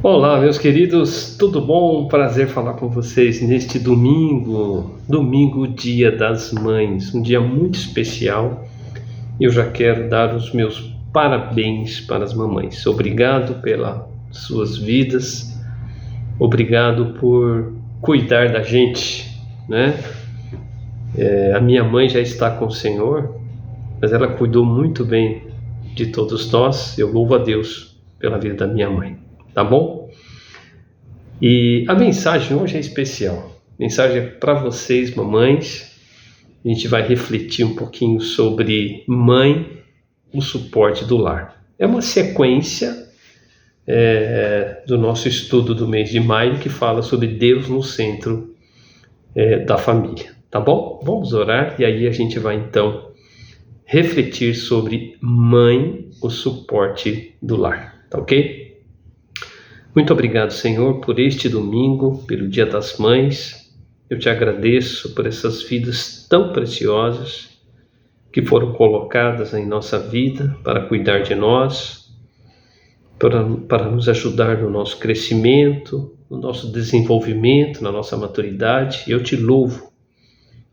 Olá, meus queridos, tudo bom? Prazer falar com vocês neste domingo, Dia das Mães, um dia muito especial. Eu já quero dar os meus parabéns para as mamães. Obrigado pelas suas vidas, obrigado por cuidar da gente, né? A minha mãe já está com o Senhor, mas ela cuidou muito bem de todos nós. Eu louvo a Deus pela vida da minha mãe, tá bom? E a mensagem hoje é especial. A mensagem é para vocês, mamães. A gente vai refletir um pouquinho sobre mãe, o suporte do lar. É uma sequência do nosso estudo do mês de maio que fala sobre Deus no centro da família. Tá bom? Vamos orar e aí a gente vai então refletir sobre mãe, o suporte do lar. Tá ok? Muito obrigado, Senhor, por este domingo, pelo Dia das Mães. Eu te agradeço por essas vidas tão preciosas que foram colocadas em nossa vida para cuidar de nós, para nos ajudar no nosso crescimento, no nosso desenvolvimento, na nossa maturidade. Eu te louvo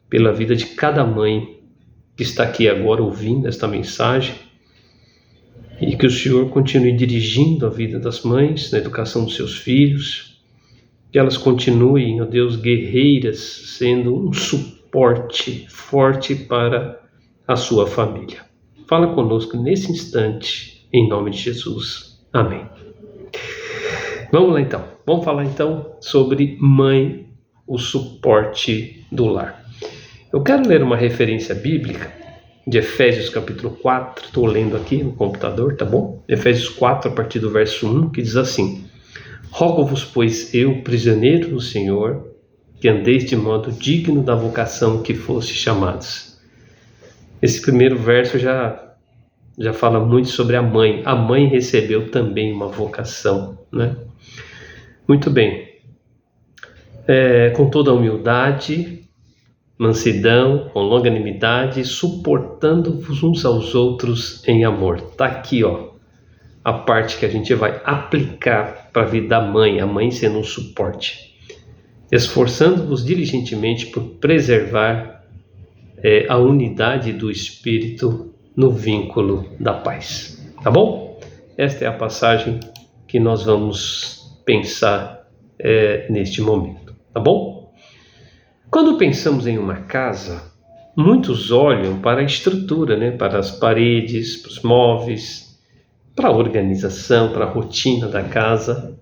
pela vida de cada mãe que está aqui agora ouvindo esta mensagem. E que o Senhor continue dirigindo a vida das mães, na educação dos seus filhos, que elas continuem, ó Deus, guerreiras, sendo um suporte forte para a sua família. Fala conosco nesse instante, em nome de Jesus. Amém. Vamos lá então, vamos falar então sobre mãe, o suporte do lar. Eu quero ler uma referência bíblica de Efésios capítulo 4, estou lendo aqui no computador, tá bom? Efésios 4, a partir do verso 1, que diz assim: Rogo-vos, pois, eu, prisioneiro no Senhor, que andeis de modo digno da vocação que foste chamados. Esse primeiro verso já fala muito sobre a mãe. A mãe recebeu também uma vocação, né? Muito bem. Com toda a humildade, mansidão, com longanimidade, suportando-vos uns aos outros em amor. Tá aqui, ó, a parte que a gente vai aplicar para a vida da mãe, a mãe sendo um suporte. Esforçando-vos diligentemente por preservar a unidade do Espírito no vínculo da paz. Tá bom? Esta é a passagem que nós vamos pensar neste momento. Tá bom? Quando pensamos em uma casa, muitos olham para a estrutura, né? Para as paredes, para os móveis, para a organização, para a rotina da casa.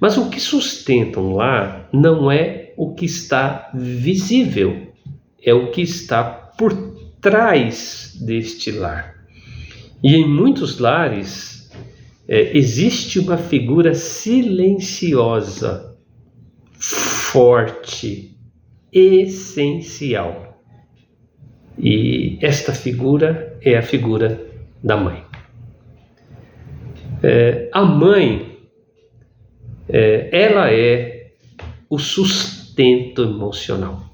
Mas o que sustenta um lar não é o que está visível, é o que está por trás deste lar. E em muitos lares existe uma figura silenciosa, forte, essencial. E esta figura é a figura da mãe. A mãe, ela é o sustento emocional.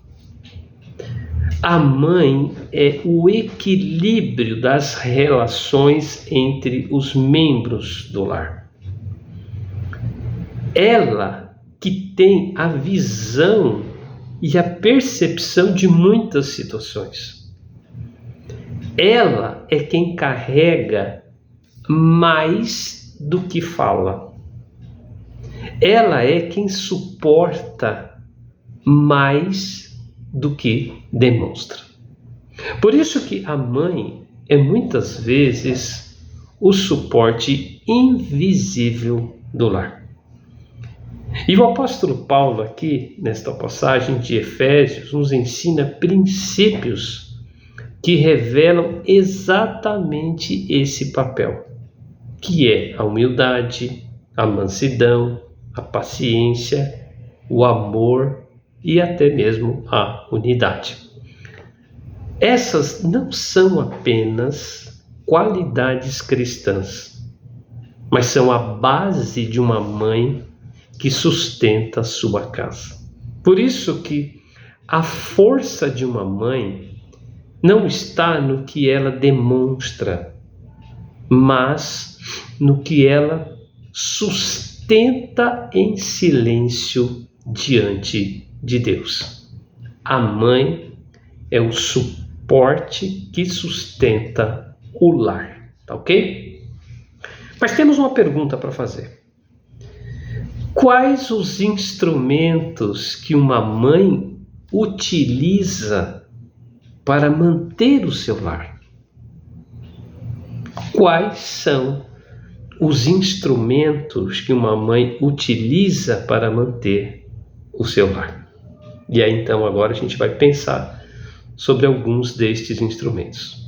A mãe é o equilíbrio das relações entre os membros do lar. Ela que tem a visão e a percepção de muitas situações. Ela é quem carrega mais do que fala. Ela é quem suporta mais do que demonstra. Por isso que a mãe é muitas vezes o suporte invisível do lar. E o apóstolo Paulo aqui, nesta passagem de Efésios, nos ensina princípios que revelam exatamente esse papel, que é a humildade, a mansidão, a paciência, o amor e até mesmo a unidade. Essas não são apenas qualidades cristãs, mas são a base de uma mãe que sustenta a sua casa. Por isso que a força de uma mãe não está no que ela demonstra, mas no que ela sustenta sustenta em silêncio diante de Deus. A mãe é o suporte que sustenta o lar, tá ok? Mas temos uma pergunta para fazer. Quais os instrumentos que uma mãe utiliza para manter o seu lar? Quais são os instrumentos que uma mãe utiliza para manter o seu lar? E aí então agora a gente vai pensar sobre alguns destes instrumentos.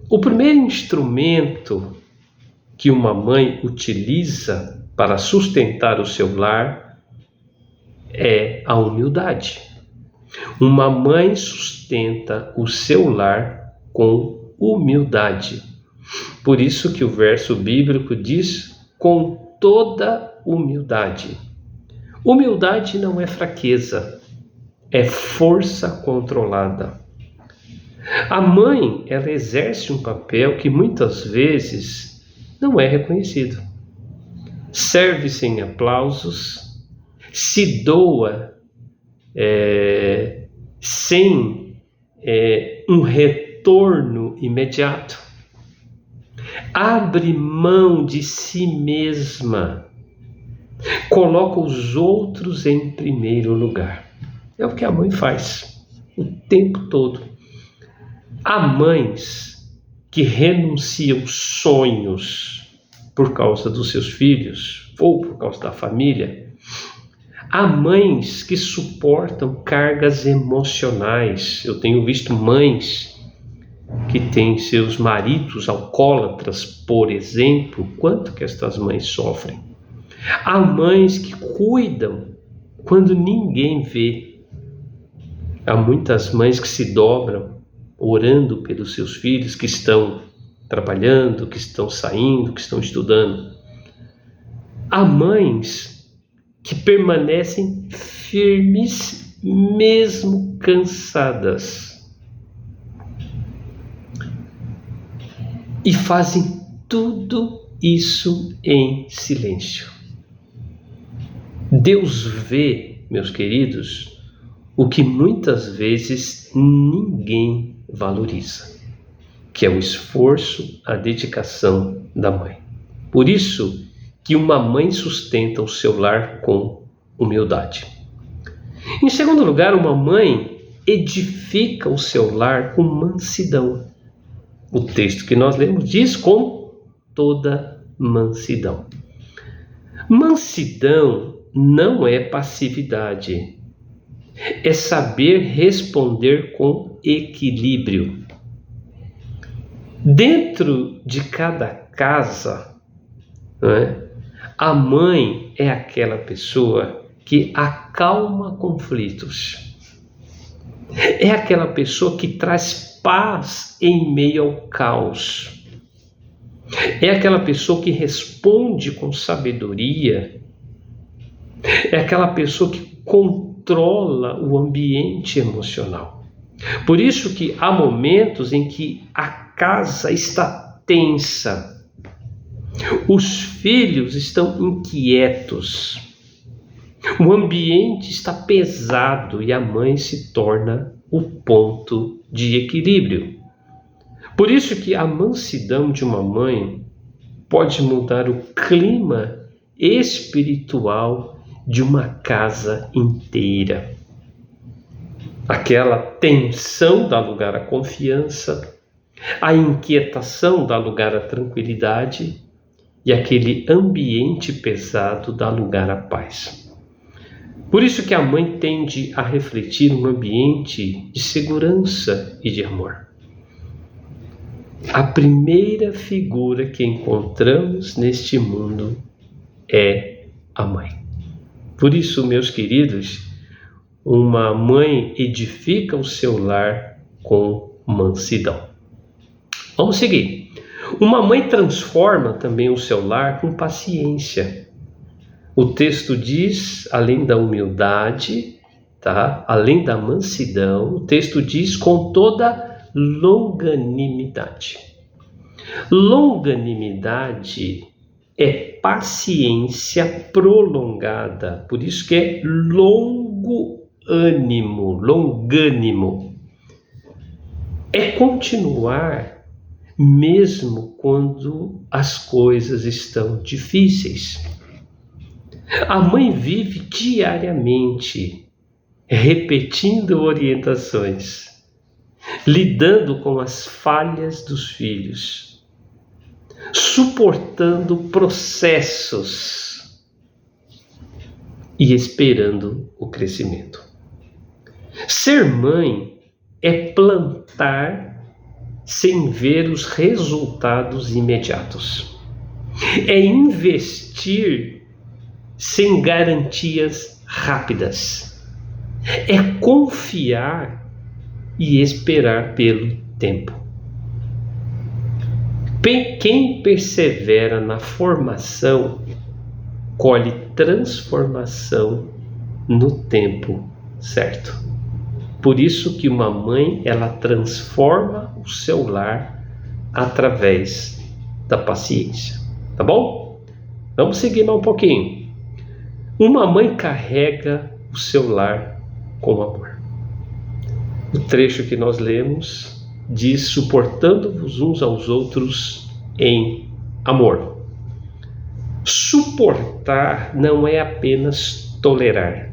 O primeiro instrumento que uma mãe utiliza para sustentar o seu lar é a humildade. Uma mãe sustenta o seu lar com humildade. Por isso que o verso bíblico diz com toda humildade. Humildade não é fraqueza, é força controlada. A mãe, ela exerce um papel que muitas vezes não é reconhecido. Serve sem aplausos, se doa sem um retorno imediato, abre mão de si mesma, coloca os outros em primeiro lugar. É o que a mãe faz o tempo todo. Há mães que renunciam sonhos por causa dos seus filhos ou por causa da família. Há mães que suportam cargas emocionais. Eu tenho visto mães que têm seus maridos alcoólatras, por exemplo. Quanto que estas mães sofrem? Há mães que cuidam quando ninguém vê. Há muitas mães que se dobram orando pelos seus filhos que estão trabalhando, que estão saindo, que estão estudando. Há mães que permanecem firmes mesmo cansadas e fazem tudo isso em silêncio. Deus vê, meus queridos, o que muitas vezes ninguém valoriza, que é o esforço, a dedicação da mãe. Por isso que uma mãe sustenta o seu lar com humildade. Em segundo lugar, uma mãe edifica o seu lar com mansidão. O texto que nós lemos diz com toda mansidão. Mansidão não é passividade, é saber responder com equilíbrio. Dentro de cada casa, a mãe é aquela pessoa que acalma conflitos. É aquela pessoa que traz paz em meio ao caos. É aquela pessoa que responde com sabedoria. É aquela pessoa que controla o ambiente emocional. Por isso que há momentos em que a casa está tensa, os filhos estão inquietos, o ambiente está pesado e a mãe se torna o ponto de equilíbrio. Por isso que a mansidão de uma mãe pode mudar o clima espiritual de uma casa inteira. Aquela tensão dá lugar à confiança, a inquietação dá lugar à tranquilidade e aquele ambiente pesado dá lugar à paz. Por isso que a mãe tende a refletir um ambiente de segurança e de amor. A primeira figura que encontramos neste mundo é a mãe. Por isso, meus queridos, uma mãe edifica o seu lar com mansidão. Vamos seguir. Uma mãe transforma também o seu lar com paciência. O texto diz, além da humildade, além da mansidão, o texto diz com toda longanimidade. Longanimidade é paciência prolongada, por isso que é longânimo. É continuar mesmo quando as coisas estão difíceis. A mãe vive diariamente repetindo orientações, lidando com as falhas dos filhos, suportando processos e esperando o crescimento. Ser mãe é plantar sem ver os resultados imediatos. É investir sem garantias rápidas. É confiar e esperar pelo tempo. Quem persevera na formação colhe transformação no tempo certo. Por isso que uma mãe, ela transforma o seu lar através da paciência. Tá bom? Vamos seguir mais um pouquinho. Uma mãe carrega o seu lar com amor. O trecho que nós lemos diz: suportando-vos uns aos outros em amor. Suportar não é apenas tolerar,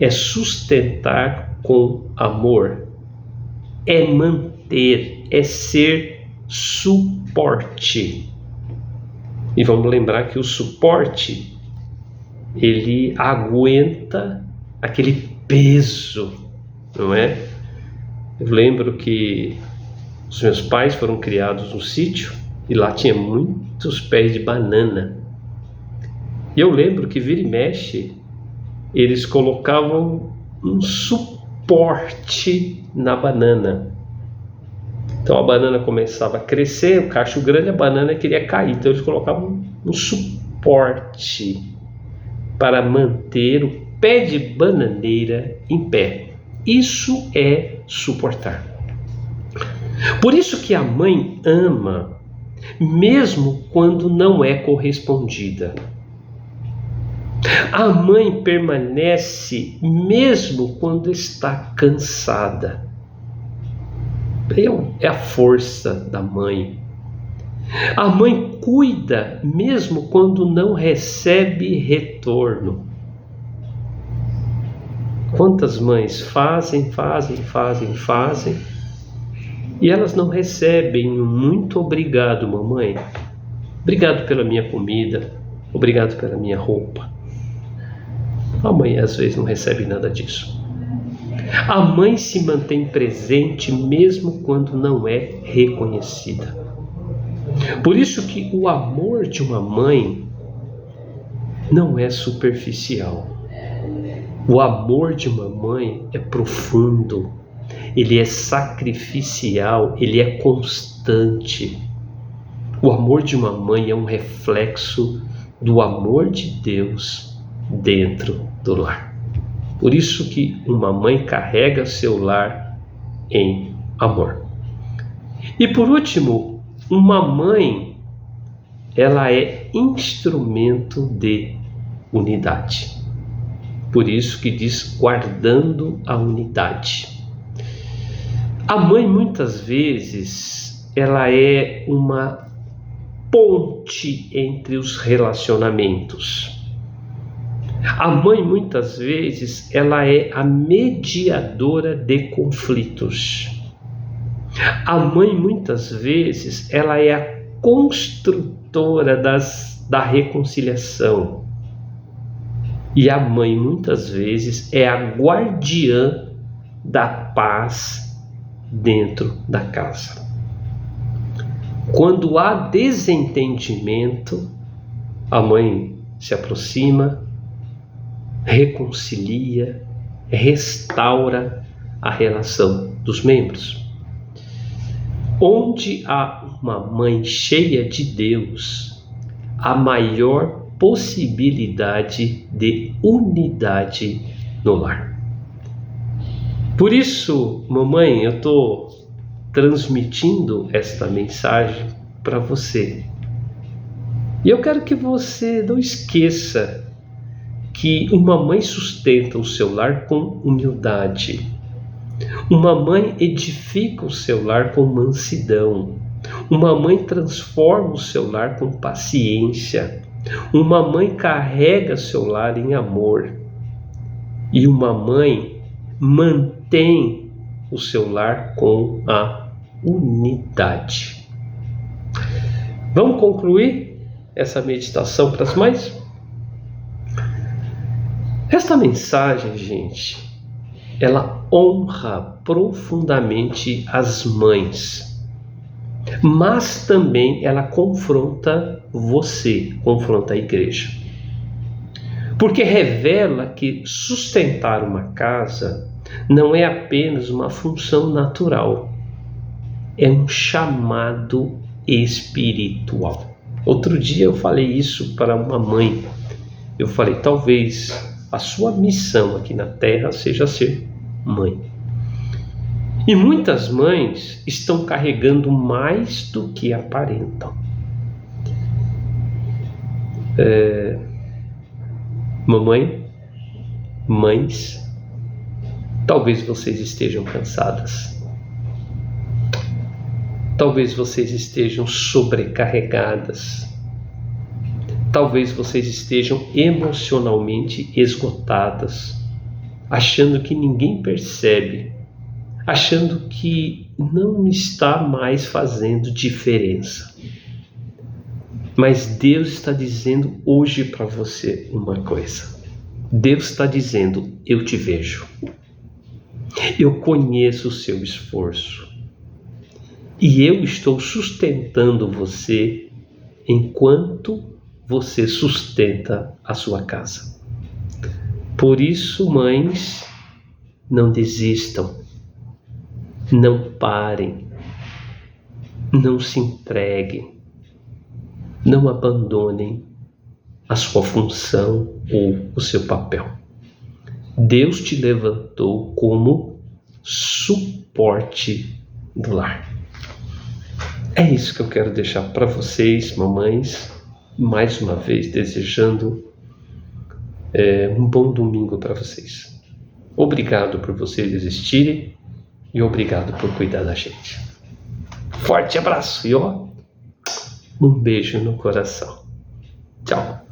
é sustentar com amor, é manter, é ser suporte. E vamos lembrar que o suporte, ele aguenta aquele peso, não é? Eu lembro que os meus pais foram criados no sítio e lá tinha muitos pés de banana. E eu lembro que vira e mexe, eles colocavam um suporte na banana. Então a banana começava a crescer, o cacho grande, a banana queria cair. Então eles colocavam um suporte para manter o pé de bananeira em pé. Isso é suportar. Por isso que a mãe ama, mesmo quando não é correspondida. A mãe permanece mesmo quando está cansada. É a força da mãe. A mãe cuida mesmo quando não recebe retorno. Quantas mães fazem e elas não recebem um muito obrigado, mamãe. Obrigado pela minha comida, obrigado pela minha roupa. A mãe às vezes não recebe nada disso. A mãe se mantém presente mesmo quando não é reconhecida. Por isso que o amor de uma mãe não é superficial. O amor de uma mãe é profundo, ele é sacrificial, ele é constante. O amor de uma mãe é um reflexo do amor de Deus dentro do lar. Por isso que uma mãe carrega seu lar em amor. E por último, uma mãe, ela é instrumento de unidade. Por isso que diz guardando a unidade. A mãe muitas vezes, ela é uma ponte entre os relacionamentos. A mãe muitas vezes, ela é a mediadora de conflitos. A mãe muitas vezes, ela é a construtora da reconciliação. E a mãe muitas vezes é a guardiã da paz dentro da casa. Quando há desentendimento, a mãe se aproxima, reconcilia, restaura a relação dos membros. Onde há uma mãe cheia de Deus, há maior possibilidade de unidade no lar. Por isso, mamãe, eu estou transmitindo esta mensagem para você. E eu quero que você não esqueça que uma mãe sustenta o seu lar com humildade. Uma mãe edifica o seu lar com mansidão. Uma mãe transforma o seu lar com paciência. Uma mãe carrega seu lar em amor. E uma mãe mantém o seu lar com a unidade. Vamos concluir essa meditação para as mães? Esta mensagem, gente, ela honra profundamente as mães, mas também ela confronta você, confronta a igreja. Porque revela que sustentar uma casa não é apenas uma função natural, é um chamado espiritual. Outro dia eu falei isso para uma mãe. Eu falei, talvez a sua missão aqui na Terra seja ser mãe. E muitas mães estão carregando mais do que aparentam. Mães, talvez vocês estejam cansadas. Talvez vocês estejam sobrecarregadas. Talvez vocês estejam emocionalmente esgotadas, achando que ninguém percebe, achando que não está mais fazendo diferença. Mas Deus está dizendo hoje para você uma coisa. Deus está dizendo, eu te vejo. Eu conheço o seu esforço. E eu estou sustentando você enquanto você sustenta a sua casa. Por isso, mães, não desistam, não parem, não se entreguem, não abandonem a sua função ou o seu papel. Deus te levantou como suporte do lar. É isso que eu quero deixar para vocês, mamães, mais uma vez desejando um bom domingo para vocês. Obrigado por vocês existirem e obrigado por cuidar da gente. Forte abraço e um beijo no coração. Tchau.